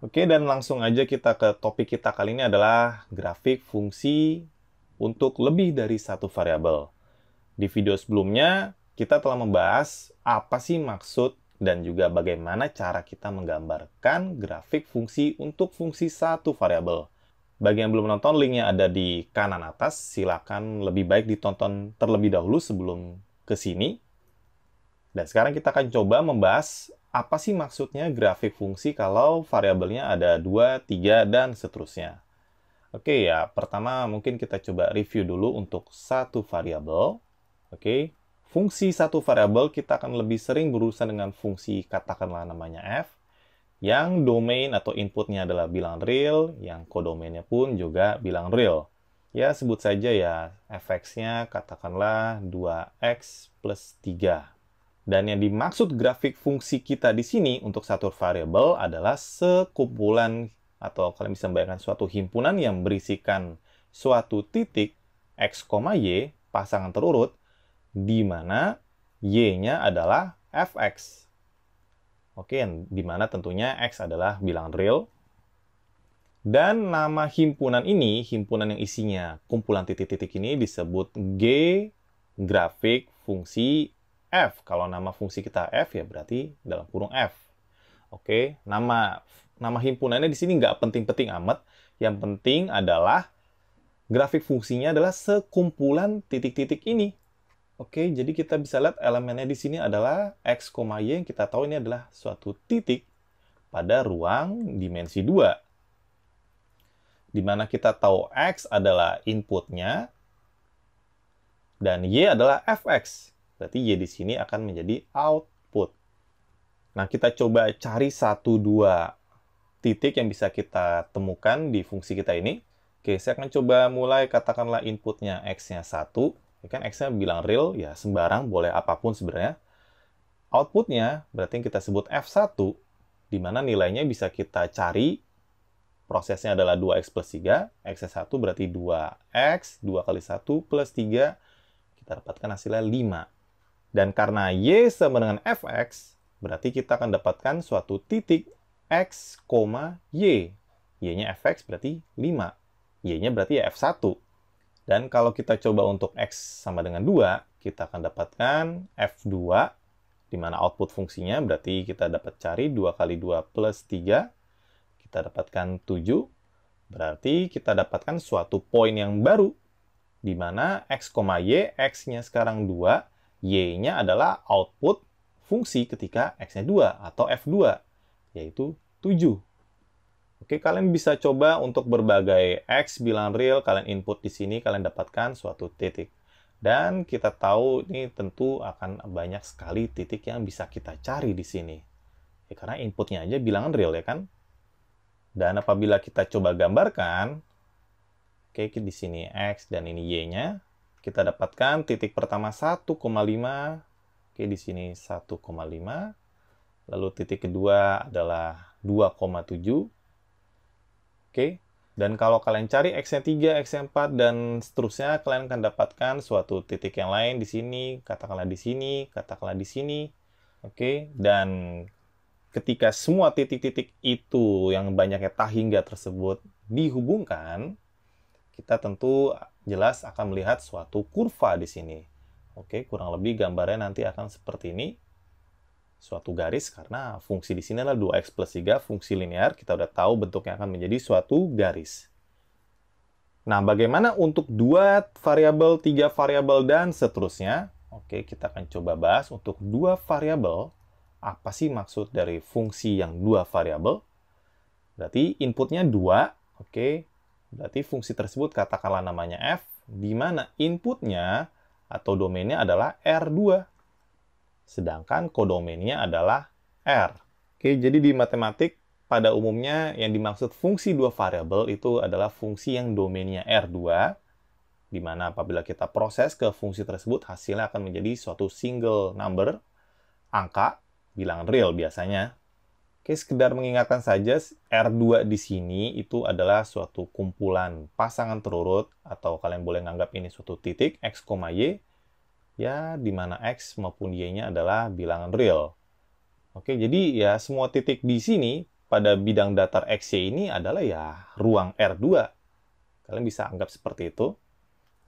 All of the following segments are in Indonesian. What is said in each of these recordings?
Oke, dan langsung aja kita ke topik kita kali ini adalah grafik fungsi untuk lebih dari satu variabel. Di video sebelumnya, kita telah membahas apa sih maksud dan juga bagaimana cara kita menggambarkan grafik fungsi untuk fungsi satu variabel. Bagi yang belum nonton, linknya ada di kanan atas. Silakan lebih baik ditonton terlebih dahulu sebelum ke sini. Dan sekarang kita akan coba membahas apa sih maksudnya grafik fungsi kalau variabelnya ada 2, 3, dan seterusnya. Oke ya, pertama mungkin kita coba review dulu untuk satu variabel. Oke, fungsi satu variabel kita akan lebih sering berurusan dengan fungsi katakanlah namanya f, yang domain atau inputnya adalah bilangan real, yang kodomainnya pun juga bilangan real. Ya, sebut saja ya, fx-nya katakanlah 2x plus 3. Dan yang dimaksud grafik fungsi kita di sini untuk satu variabel adalah sekumpulan atau kalian bisa membayangkan suatu himpunan yang berisikan suatu titik x, y pasangan terurut di mana y-nya adalah fx. Oke, di mana tentunya x adalah bilangan real. Dan nama himpunan ini, himpunan yang isinya kumpulan titik-titik ini disebut G grafik fungsi f. Kalau nama fungsi kita f, ya berarti dalam kurung f. Oke, nama himpunannya di sini nggak penting-penting amat. Yang penting adalah grafik fungsinya adalah sekumpulan titik-titik ini. Oke, jadi kita bisa lihat elemennya di sini adalah x, y yang kita tahu ini adalah suatu titik pada ruang dimensi 2. Di mana kita tahu x adalah inputnya dan y adalah fx. Berarti Y di sini akan menjadi output. Nah, kita coba cari 1-2 titik yang bisa kita temukan di fungsi kita ini. Oke, saya akan coba mulai katakanlah inputnya X-nya 1. Ya kan X-nya bilang real, ya sembarang, boleh apapun sebenarnya. Outputnya berarti yang kita sebut F1, di mana nilainya bisa kita cari. Prosesnya adalah 2X plus 3. X-nya 1 berarti 2X, 2 kali 1 plus 3. Kita dapatkan hasilnya 5. Dan karena Y sama dengan fx, berarti kita akan dapatkan suatu titik x, y. Y-nya fx berarti 5. Y-nya berarti ya f1. Dan kalau kita coba untuk x sama dengan 2, kita akan dapatkan f2, di mana output fungsinya berarti kita dapat cari 2 kali 2 plus 3. Kita dapatkan 7. Berarti kita dapatkan suatu poin yang baru, di mana x, y, x-nya sekarang 2, Y-nya adalah output fungsi ketika X-nya 2 atau F2, yaitu 7. Oke, kalian bisa coba untuk berbagai X bilangan real, kalian input di sini, kalian dapatkan suatu titik. Dan kita tahu ini tentu akan banyak sekali titik yang bisa kita cari di sini. Ya, karena inputnya aja bilangan real, ya kan? Dan apabila kita coba gambarkan, oke, di sini X dan ini Y-nya, kita dapatkan titik pertama 1,5. Oke, di sini 1,5. Lalu titik kedua adalah 2,7. Oke, dan kalau kalian cari X-nya 3, X-nya 4, dan seterusnya, kalian akan dapatkan suatu titik yang lain di sini, katakanlah di sini, katakanlah di sini. Oke, dan ketika semua titik-titik itu yang banyaknya tahingga tersebut dihubungkan, kita tentu jelas akan melihat suatu kurva di sini. Oke, kurang lebih gambarnya nanti akan seperti ini. Suatu garis, karena fungsi di sini adalah 2x plus 3, fungsi linear. Kita udah tahu bentuknya akan menjadi suatu garis. Nah, bagaimana untuk 2 variabel, 3 variabel, dan seterusnya? Oke, kita akan coba bahas untuk 2 variabel. Apa sih maksud dari fungsi yang 2 variabel? Berarti inputnya 2, oke. Berarti fungsi tersebut katakanlah namanya f, di mana inputnya atau domainnya adalah R2. Sedangkan kodomainnya adalah R. Oke, jadi di matematik pada umumnya yang dimaksud fungsi 2 variabel itu adalah fungsi yang domainnya R2, di mana apabila kita proses ke fungsi tersebut, hasilnya akan menjadi suatu single number, angka, bilangan real biasanya. Oke, sekedar mengingatkan saja, R2 di sini itu adalah suatu kumpulan pasangan terurut, atau kalian boleh menganggap ini suatu titik, X, Y, ya, di mana X maupun Y-nya adalah bilangan real. Oke, jadi ya semua titik di sini pada bidang datar XY ini adalah ya ruang R2. Kalian bisa anggap seperti itu.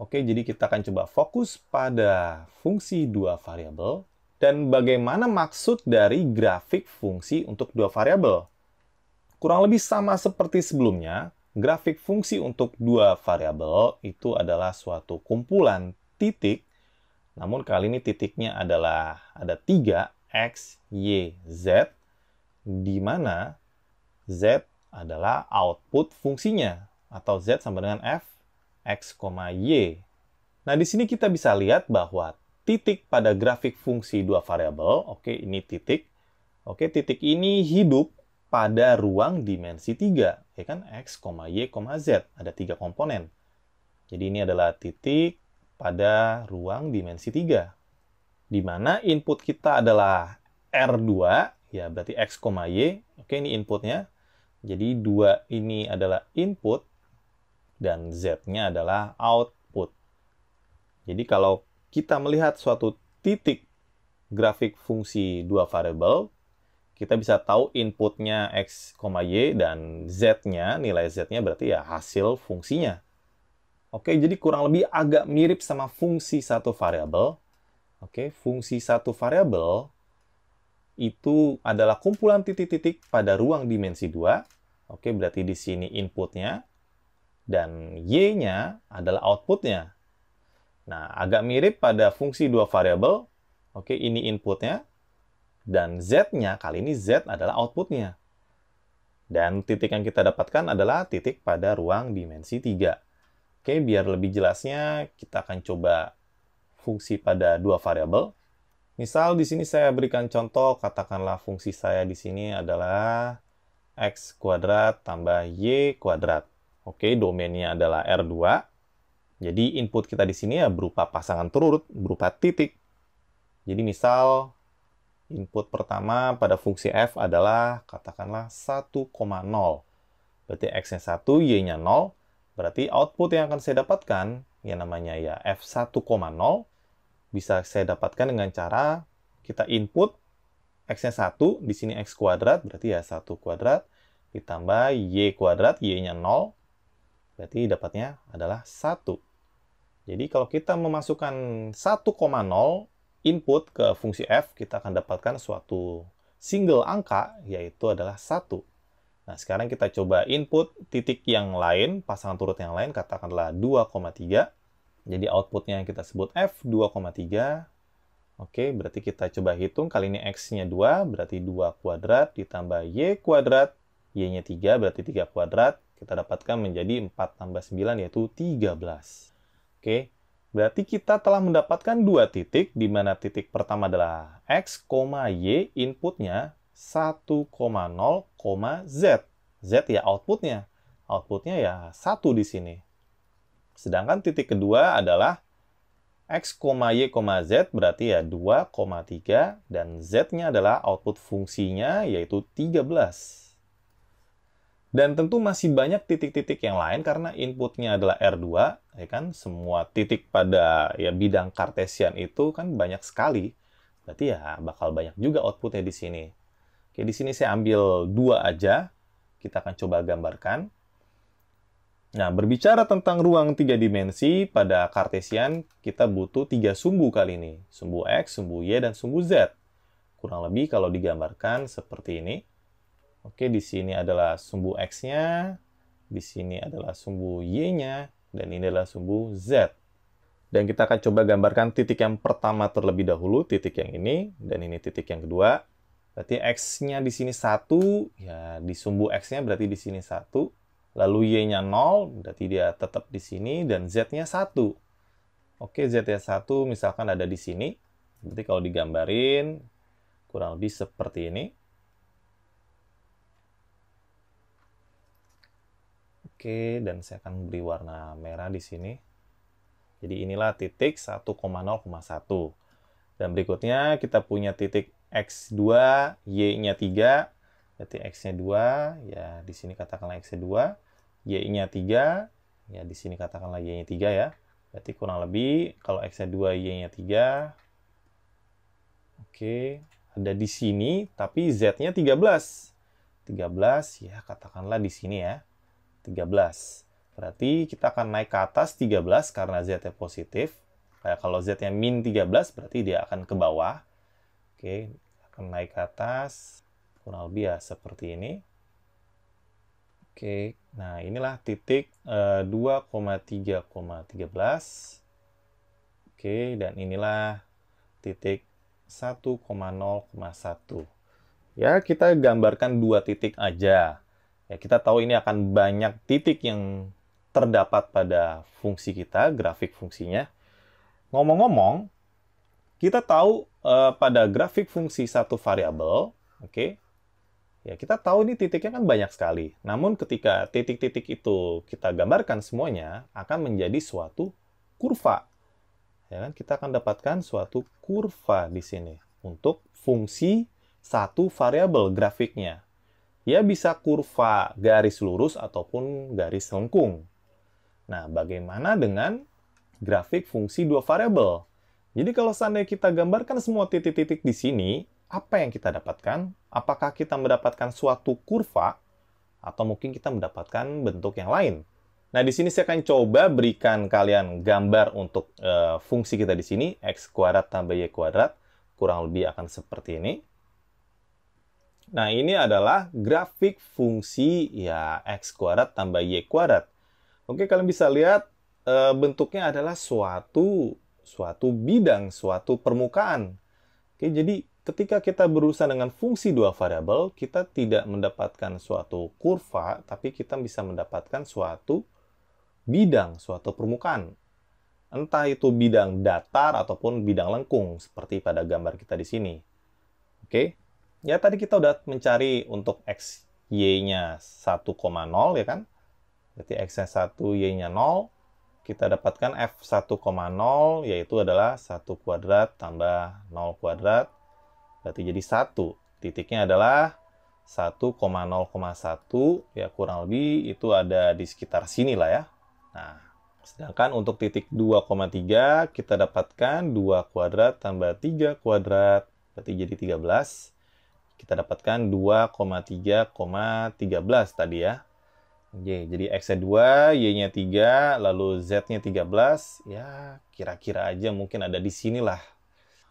Oke, jadi kita akan coba fokus pada fungsi dua variabel dan bagaimana maksud dari grafik fungsi untuk dua variabel. Kurang lebih sama seperti sebelumnya, grafik fungsi untuk dua variabel itu adalah suatu kumpulan titik, namun kali ini titiknya adalah ada 3, X, Y, Z, di mana Z adalah output fungsinya, atau Z sama dengan F, X, Y. Nah, di sini kita bisa lihat bahwa titik pada grafik fungsi dua variabel, oke, ini titik. Oke, titik ini hidup pada ruang dimensi 3, ya kan? X, Y, Z. Ada 3 komponen. Jadi ini adalah titik pada ruang dimensi 3. Di mana input kita adalah R2, ya berarti X, Y. Oke, ini inputnya. Jadi 2 ini adalah input, dan Z-nya adalah output. Jadi kalau kita melihat suatu titik grafik fungsi dua variabel, kita bisa tahu inputnya X, Y, dan Z-nya, nilai Z-nya berarti ya hasil fungsinya. Oke, jadi kurang lebih agak mirip sama fungsi satu variabel. Oke, fungsi satu variabel itu adalah kumpulan titik-titik pada ruang dimensi 2. Oke, berarti di sini inputnya, dan Y-nya adalah outputnya. Nah, agak mirip pada fungsi dua variabel. Oke, ini inputnya. Dan Z-nya, kali ini Z adalah outputnya. Dan titik yang kita dapatkan adalah titik pada ruang dimensi 3. Oke, biar lebih jelasnya, kita akan coba fungsi pada dua variabel. Misal di sini saya berikan contoh, katakanlah fungsi saya di sini adalah X kuadrat tambah Y kuadrat. Oke, domainnya adalah R2. Jadi input kita di sini ya berupa pasangan turut, berupa titik. Jadi misal input pertama pada fungsi f adalah katakanlah 1,0. Berarti x-nya 1, y-nya 0. Berarti output yang akan saya dapatkan, yang namanya ya f1,0, bisa saya dapatkan dengan cara kita input x-nya 1, di sini x kuadrat, berarti ya 1 kuadrat, ditambah y kuadrat, y-nya 0, berarti dapatnya adalah 1. Jadi kalau kita memasukkan 1,0 input ke fungsi f, kita akan dapatkan suatu single angka, yaitu adalah 1. Nah, sekarang kita coba input titik yang lain, pasangan turut yang lain, katakanlah 2,3. Jadi outputnya yang kita sebut f 2,3. Oke, berarti kita coba hitung, kali ini x-nya 2, berarti 2 kuadrat, ditambah y kuadrat, y-nya 3, berarti 3 kuadrat, kita dapatkan menjadi 4 tambah 9, yaitu 13. Oke, berarti kita telah mendapatkan dua titik, di mana titik pertama adalah x, y, inputnya 1,0, z. Z ya outputnya. Outputnya ya 1 di sini. Sedangkan titik kedua adalah x, y, z, berarti ya 2,3, dan z-nya adalah output fungsinya, yaitu 13. Dan tentu masih banyak titik-titik yang lain karena inputnya adalah R2, ya kan? Semua titik pada ya bidang Cartesian itu kan banyak sekali. Berarti ya bakal banyak juga outputnya di sini. Oke, di sini saya ambil 2 aja. Kita akan coba gambarkan. Nah, berbicara tentang ruang 3 dimensi pada Cartesian, kita butuh 3 sumbu kali ini. Sumbu X, sumbu Y, dan sumbu Z. Kurang lebih kalau digambarkan seperti ini. Oke, di sini adalah sumbu X-nya, di sini adalah sumbu Y-nya, dan ini adalah sumbu Z. Dan kita akan coba gambarkan titik yang pertama terlebih dahulu, titik yang ini, dan ini titik yang kedua. Berarti X-nya di sini 1, ya di sumbu X-nya berarti di sini 1. Lalu Y-nya 0, berarti dia tetap di sini, dan Z-nya 1. Oke, Z-nya 1 misalkan ada di sini. Berarti kalau digambarin, kurang lebih seperti ini. Oke, dan saya akan beri warna merah di sini. Jadi inilah titik 1,0,1. Dan berikutnya kita punya titik X2, Y-nya 3. Berarti X-nya 2, ya di sini katakanlah X-nya 2. Y-nya 3, ya di sini katakanlah Y-nya 3 ya. Berarti kurang lebih kalau X-nya 2, Y-nya 3. Oke, ada di sini, tapi Z-nya 13. 13, ya katakanlah di sini ya, 13. Berarti kita akan naik ke atas 13 karena Z-nya positif. Kayak kalau Z-nya min 13, berarti dia akan ke bawah. Oke, akan naik ke atas, kurang lebih ya seperti ini. Oke, nah inilah titik 2,3,13. Oke, dan inilah titik 1,0,1. Ya, kita gambarkan dua titik aja. Ya, kita tahu ini akan banyak titik yang terdapat pada fungsi kita, grafik fungsinya. Ngomong-ngomong, kita tahu pada grafik fungsi satu variabel, oke, ya kita tahu ini titiknya kan banyak sekali. Namun ketika titik-titik itu kita gambarkan semuanya, akan menjadi suatu kurva. Ya kan? Kita akan dapatkan suatu kurva di sini untuk fungsi satu variabel grafiknya. Ya bisa kurva garis lurus ataupun garis lengkung. Nah, bagaimana dengan grafik fungsi dua variabel? Jadi kalau seandainya kita gambarkan semua titik-titik di sini, apa yang kita dapatkan? Apakah kita mendapatkan suatu kurva atau mungkin kita mendapatkan bentuk yang lain? Nah, di sini saya akan coba berikan kalian gambar untuk fungsi kita di sini, x kuadrat tambah y kuadrat, kurang lebih akan seperti ini. Nah, ini adalah grafik fungsi ya x kuadrat tambah y kuadrat. Oke, kalian bisa lihat bentuknya adalah suatu bidang, suatu permukaan. Oke, jadi ketika kita berurusan dengan fungsi dua variabel, kita tidak mendapatkan suatu kurva, tapi kita bisa mendapatkan suatu bidang, suatu permukaan. Entah itu bidang datar ataupun bidang lengkung, seperti pada gambar kita di sini. Oke. Ya, tadi kita udah mencari untuk x, y-nya 1,0 ya kan? Berarti x-nya 1, y-nya 0. Kita dapatkan f 1,0 yaitu adalah 1 kuadrat tambah 0 kuadrat. Berarti jadi 1. Titiknya adalah 1,0,1. Ya, kurang lebih itu ada di sekitar sini lah ya. Nah, sedangkan untuk titik 2,3 kita dapatkan 2 kuadrat tambah 3 kuadrat. Berarti jadi 13. Kita dapatkan 2,3,13 tadi ya. Oke, jadi X-nya 2, Y-nya 3, lalu Z-nya 13. Ya, kira-kira aja mungkin ada di sini lah.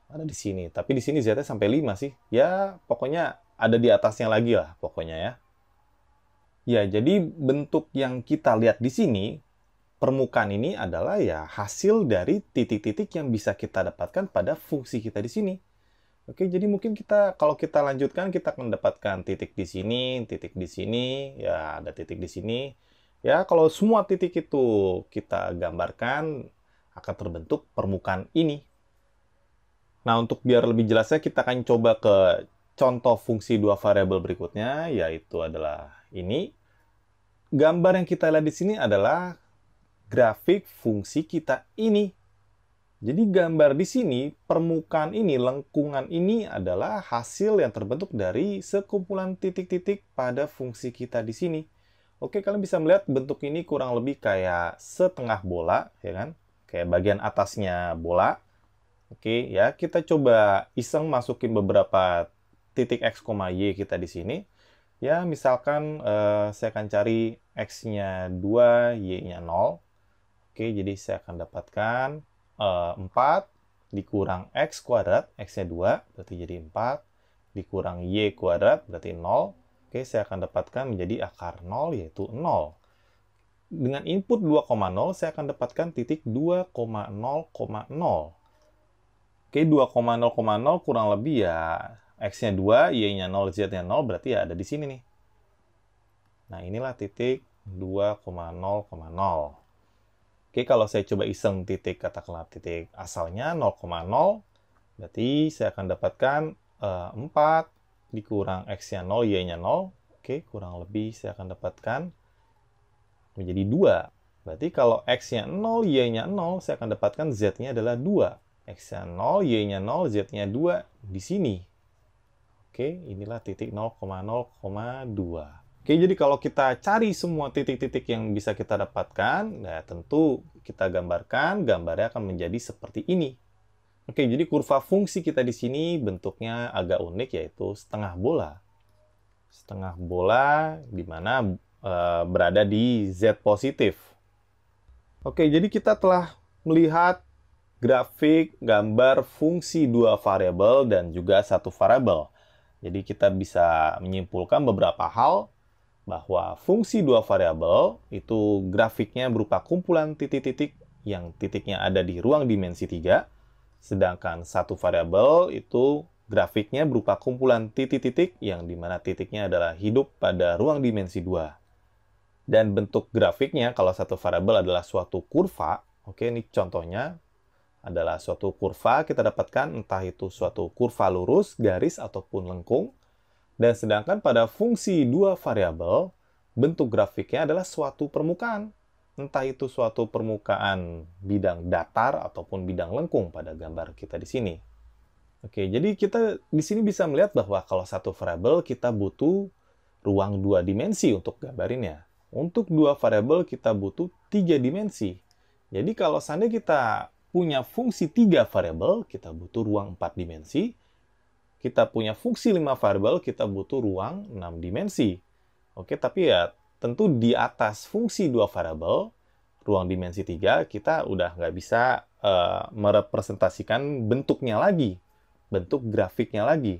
Ada di sini. Tapi di sini Z-nya sampai 5 sih. Ya, pokoknya ada di atasnya lagi lah pokoknya ya. Ya, jadi bentuk yang kita lihat di sini, permukaan ini adalah ya hasil dari titik-titik yang bisa kita dapatkan pada fungsi kita di sini. Oke, jadi mungkin kalau kita lanjutkan, kita akan mendapatkan titik di sini, ya ada titik di sini. Ya, kalau semua titik itu kita gambarkan, akan terbentuk permukaan ini. Nah, untuk biar lebih jelasnya, kita akan coba ke contoh fungsi dua variabel berikutnya, yaitu adalah ini. Gambar yang kita lihat di sini adalah grafik fungsi kita ini. Jadi gambar di sini, permukaan ini, lengkungan ini adalah hasil yang terbentuk dari sekumpulan titik-titik pada fungsi kita di sini. Oke, kalian bisa melihat bentuk ini kurang lebih kayak setengah bola, ya kan? Kayak bagian atasnya bola. Oke, ya kita coba iseng masukin beberapa titik x, y kita di sini. Ya, misalkan saya akan cari x-nya 2, y-nya 0. Oke, jadi saya akan dapatkan 4 dikurang x kuadrat, x-nya 2, berarti jadi 4, dikurang y kuadrat, berarti 0. Oke, saya akan dapatkan menjadi akar 0, yaitu 0. Dengan input 2,0, saya akan dapatkan titik 2,0,0. Oke, 2,0,0 kurang lebih ya, x-nya 2, y-nya 0, z-nya 0, berarti ya ada di sini nih. Nah, inilah titik 2,0,0. Oke, kalau saya coba iseng katakanlah titik asalnya 0,0, berarti saya akan dapatkan 4 dikurang x-nya 0, y-nya 0. Oke, kurang lebih saya akan dapatkan menjadi 2. Berarti kalau x-nya 0, y-nya 0, saya akan dapatkan z-nya adalah 2. X-nya 0, y-nya 0, z-nya 2 di sini. Oke, inilah titik 0,0,2. Oke, jadi kalau kita cari semua titik-titik yang bisa kita dapatkan, nah tentu kita gambarkan, gambarnya akan menjadi seperti ini. Oke, jadi kurva fungsi kita di sini bentuknya agak unik, yaitu setengah bola. setengah bola di mana berada di Z positif. Oke, jadi kita telah melihat grafik, gambar fungsi dua variabel dan juga satu variabel. Jadi kita bisa menyimpulkan beberapa hal bahwa fungsi dua variabel itu grafiknya berupa kumpulan titik-titik yang titiknya ada di ruang dimensi 3, sedangkan satu variabel itu grafiknya berupa kumpulan titik-titik yang dimana titiknya adalah hidup pada ruang dimensi 2. Dan bentuk grafiknya, kalau satu variabel adalah suatu kurva, oke, ini contohnya adalah suatu kurva, kita dapatkan entah itu suatu kurva lurus, garis, ataupun lengkung. Dan sedangkan pada fungsi dua variabel, bentuk grafiknya adalah suatu permukaan. Entah itu suatu permukaan bidang datar ataupun bidang lengkung pada gambar kita di sini. Oke, jadi kita di sini bisa melihat bahwa kalau satu variabel kita butuh ruang dua dimensi untuk gambarinnya. Untuk dua variabel kita butuh 3 dimensi. Jadi kalau seandainya kita punya fungsi 3 variabel, kita butuh ruang 4 dimensi. Kita punya fungsi 5 variabel, kita butuh ruang 6 dimensi. Oke, tapi ya tentu di atas fungsi 2 variabel, ruang dimensi 3, kita udah nggak bisa merepresentasikan bentuknya lagi, bentuk grafiknya lagi.